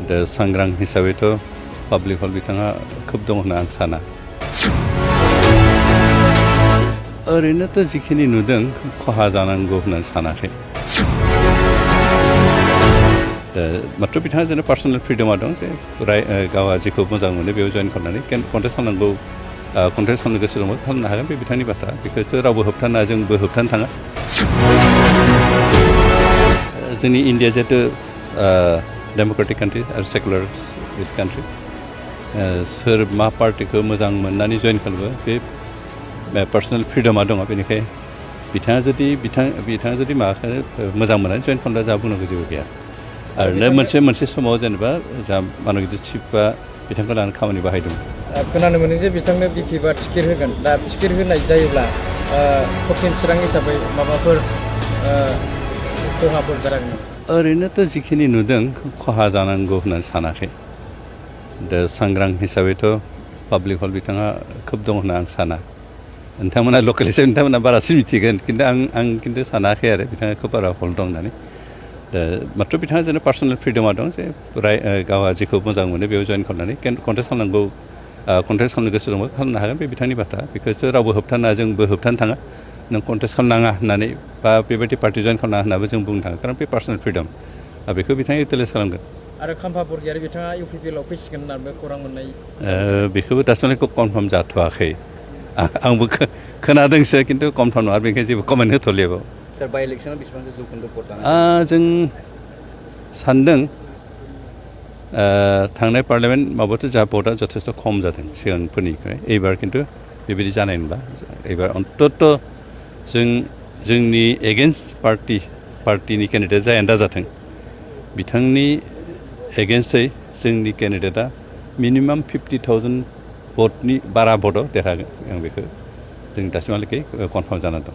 दा सांग्रां हिसाबैथ' पाब्लिक हल बिथाङा खोब दं होनना आं साना ओरैनोथ' जिखिनि नुदों खहा जानांगौ होननानै सानाखै दा मात्र बिथाङा जेन पार्सनेल फ्रिडमा दं जे गावहा जेखौ मोजां मोनो बेयाव जइन खालामनानै कन्टेस्ट खालामनांगौ कन्टेस्ट खालामनो गोसो दंबा खालामनो हागोन बे बिथांनि बाथ्रा बेखौसो रावबो होबथाना जोंबो होबथानो थाङा जोंनि इन्डिया जिहेतु डेम'क्रेटिक कान्ट्रि आरो सेकुलार कान्ट्रि सोर मा पार्टिखौ मोजां मोननानै जइन खालामो बे पार्सनेल फ्रिडमा दङ बेनिखाय बिथाङा जुदि माबाखौ मोजां मोननानै जइन खालामब्ला जोंहा बुंनांगौ जेबो गैया आरो मोनसे समाव जेनेबा जोंहा मानगिदिर चिफआ बिथांखौ लानानै खामानि बाहायदों खोनानो मोनो जे बिथांनो बिपिबा टिकेट होगोन दा टिकेट होनाय जायोब्ला कठिन चिरां हिसाबै माबाफोर खहाफोर जागोन ओरैनोथ' जिखिनि नुदों खहा जानांगौ होननानै सानाखै दा सांग्रां हिसाबैथ' पाब्लिक हल बिथाङा खोब दं होनना आं साना नोंथांमोना लकेल हिसाबै नोंथांमोना बारासो मिथिगोन खिन्थु आं खिन्थु सानाखै आरो बिथाङा खोब बारा हल दं होननानै दा मात्र बिथाङा जेन पार्सनेल फ्रिडमा दं जे गावहा जेखौ मोजां मोनो बेयाव जइन खालामनानै कन्टेस्ट खालामनांगौ कन्टेस्ट खालामनो गोसो दंबा खालामनो हागोन बे बिथांनि बाथ्रा बेखौसो रावबो होबथाना जोंबो होबथानो थाङा नों कन्टेस्ट खालामनाङा होननानै बा बेबायदि पार्टि जइन खालामनाङा होननाबो जों बुंनो थाङा खारन बे पार्सनेल फ्रिडम बेखौ बिथाङा इउटिलाइज खालामगोन आरो खाम्फा बरगयारि बिथाङा इउपिपिएलआव फैसिगोन होननानै खौरां मोननाय बेखौबो दासिम कनफार्म जाथ'वाखै आंबो खोनादोंसो खिन्थु कनफार्म नङा बेनिखायनो जेबो कमेन्ट होथ'लियाबाव सोर बाइ इलेक्सनाव बेसेबांसो जौखोन्दो भट जों सान्दों थांनाय पार्लियामेन्ट माबायावथ' जोंहा भटआ जथेस्थ' खम जादों सिगांफोरनिफ्राय एबार खिन्थु बेबायदि जानाय नंला एबार अन्तत' जोंनि एगेन्स्ट पार्टिनि केन्डिडेट जायानो दा जाथों बिथांनि एगेन्स्टै जोंनि केन्डिडेटआ मिनिमाम 50,000 भटनि बारा भटआव देरहागोन आं बेखौ जों दासिमहालागै कनफार्म जाना दं